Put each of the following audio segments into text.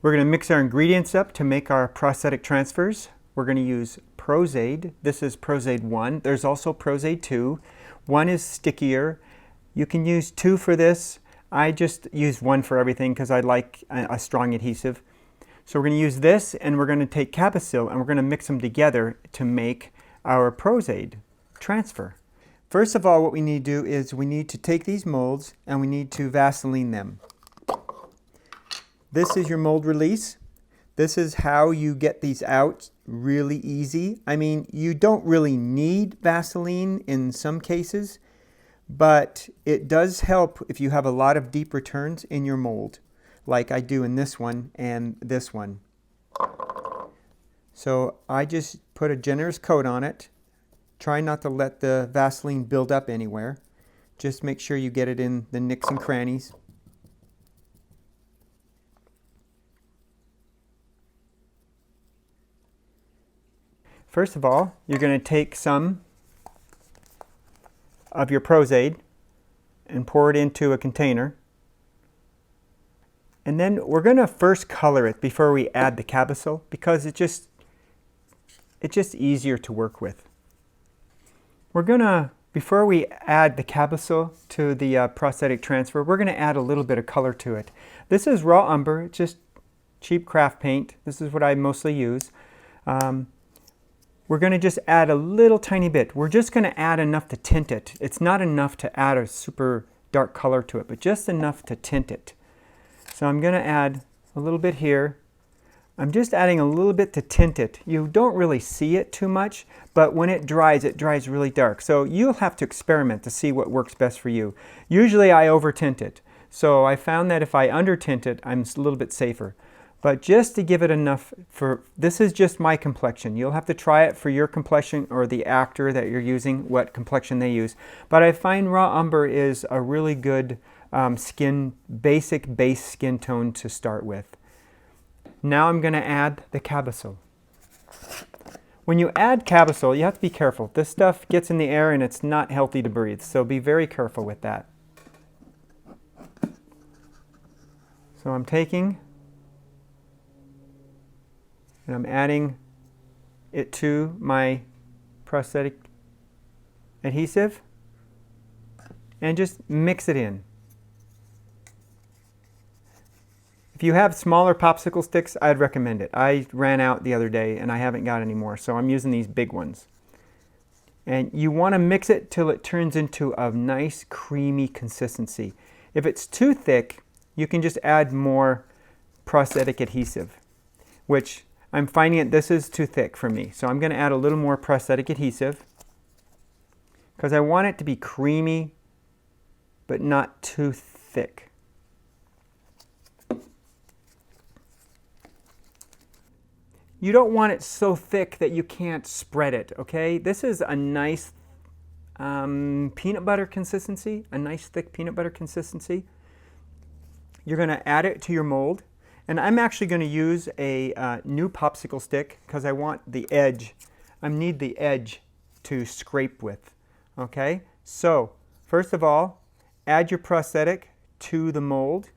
We're going to mix our ingredients up to make our prosthetic transfers. We're going to use Pros-aide. This is Pros-aide 1. There's also Pros-aide 2. 1 is stickier. You can use 2 for this. I just use 1 for everything because I like a strong adhesive. So we're going to use this, and we're going to take Cabisol and we're going to mix them together to make our Pros-aide transfer. First of all, what we need to do is we need to take these molds and we need to Vaseline them. This is your mold release. This is how you get these out really easy. I mean, you don't really need Vaseline in some cases, but it does help if you have a lot of deep returns in your mold, like I do in this one and this one. So I just put a generous coat on it. Try not to let the Vaseline build up anywhere. Just make sure you get it in the nicks and crannies. First of all, you're going to take some of your Pros-aide and pour it into a container. And then we're going to first color it before we add the Cabisol because it's just easier to work with. We're going to, before we add the Cabisol to the prosthetic transfer, we're going to add a little bit of color to it. This is raw umber, just cheap craft paint. This is what I mostly use. We're going to just add a little tiny bit. We're just going to add enough to tint it. It's not enough to add a super dark color to it, but just enough to tint it. So I'm going to add a little bit here. I'm just adding a little bit to tint it. You don't really see it too much, but when it dries really dark. So you'll have to experiment to see what works best for you. Usually I over tint it. So I found that if I under tint it, I'm a little bit safer. But just to give it enough for, this is just my complexion. You'll have to try it for your complexion or the actor that you're using, what complexion they use. But I find raw umber is a really good basic base skin tone to start with. Now I'm going to add the Cabisol. When you add Cabisol, you have to be careful. This stuff gets in the air and it's not healthy to breathe, so be very careful with that. So I'm taking and I'm adding it to my prosthetic adhesive and just mix it in. If you have smaller popsicle sticks, I'd recommend it. I ran out the other day and I haven't got any more, so I'm using these big ones. And you want to mix it till it turns into a nice creamy consistency. If it's too thick, you can just add more prosthetic adhesive, which I'm finding that this is too thick for me. So I'm going to add a little more prosthetic adhesive because I want it to be creamy but not too thick. You don't want it so thick that you can't spread it, okay? This is a nice peanut butter consistency, a nice thick peanut butter consistency. You're going to add it to your mold. And I'm actually going to use a new popsicle stick because I want the edge. I need the edge to scrape with. Okay? So, first of all, add your prosthetic to the mold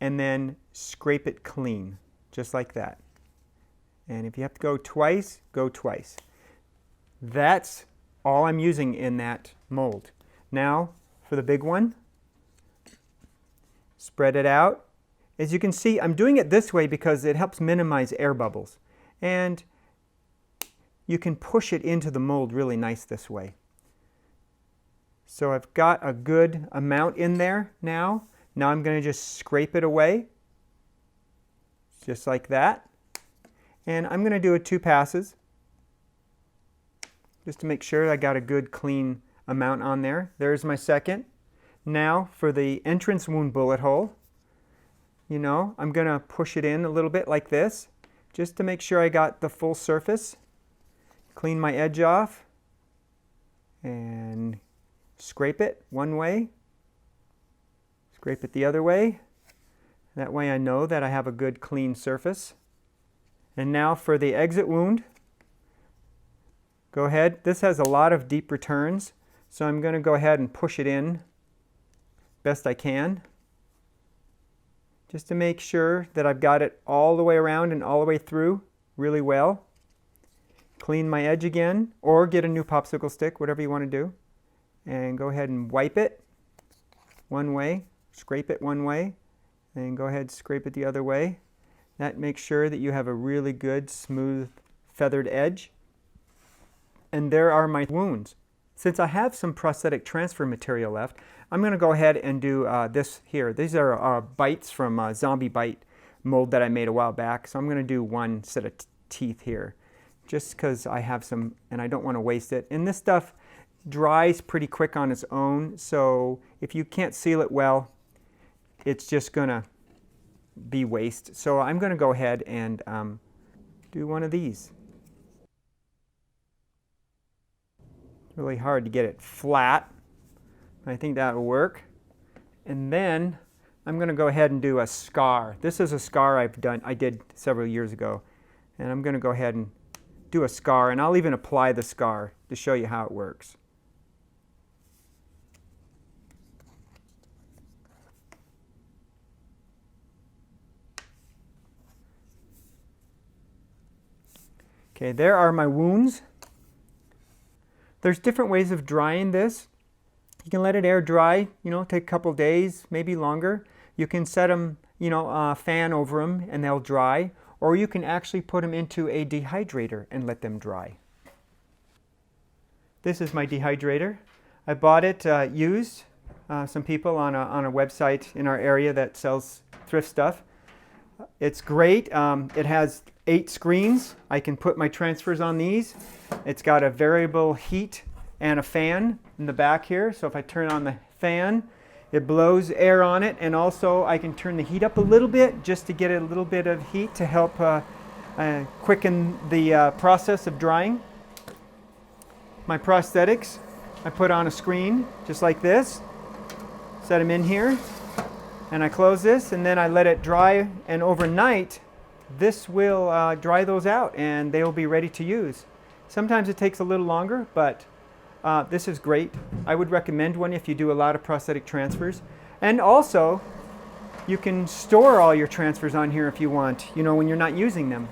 and then scrape it clean, just like that. And if you have to go twice, go twice. That's all I'm using in that mold. Now, for the big one, spread it out. As you can see, I'm doing it this way because it helps minimize air bubbles. And you can push it into the mold really nice this way. So I've got a good amount in there now. Now I'm going to just scrape it away, just like that. And I'm going to do it 2 passes, just to make sure I got a good clean amount on there. There's my second. Now for the entrance wound bullet hole. You know, I'm going to push it in a little bit like this, just to make sure I got the full surface. Clean my edge off and scrape it one way, scrape it the other way. That way I know that I have a good clean surface. And now for the exit wound, go ahead. This has a lot of deep returns, so I'm going to go ahead and push it in best I can. just to make sure that I've got it all the way around and all the way through really well. Clean my edge again, or get a new popsicle stick, whatever you want to do. And go ahead and wipe it one way, scrape it one way, then go ahead and scrape it the other way. That makes sure that you have a really good, smooth, feathered edge. And there are my wounds. Since I have some prosthetic transfer material left, I'm going to go ahead and do this here. These are bites from zombie bite mold that I made a while back. So I'm going to do one set of teeth here, just because I have some and I don't want to waste it. And this stuff dries pretty quick on its own, so if you can't seal it well, it's just going to be waste. So I'm going to go ahead and do one of these. Really hard to get it flat. I think that will work. And then I'm going to go ahead and do a scar. This is a scar I did several years ago. And I'm going to go ahead and do a scar, and I'll even apply the scar to show you how it works. Okay, there are my wounds. There's different ways of drying this. You can let it air dry, take a couple days, maybe longer. You can set them, fan over them and they'll dry. Or you can actually put them into a dehydrator and let them dry. This is my dehydrator. I bought it used. Some people on a website in our area that sells thrift stuff. It's great. It has 8 screens. I can put my transfers on these. It's got a variable heat and a fan in the back here. So if I turn on the fan, it blows air on it, and also I can turn the heat up a little bit just to get a little bit of heat to help quicken the process of drying. My prosthetics, I put on a screen just like this, set them in here, and I close this, and then I let it dry, and overnight this will dry those out and they will be ready to use. Sometimes it takes a little longer, but this is great. I would recommend one if you do a lot of prosthetic transfers. And also, you can store all your transfers on here if you want, when you're not using them.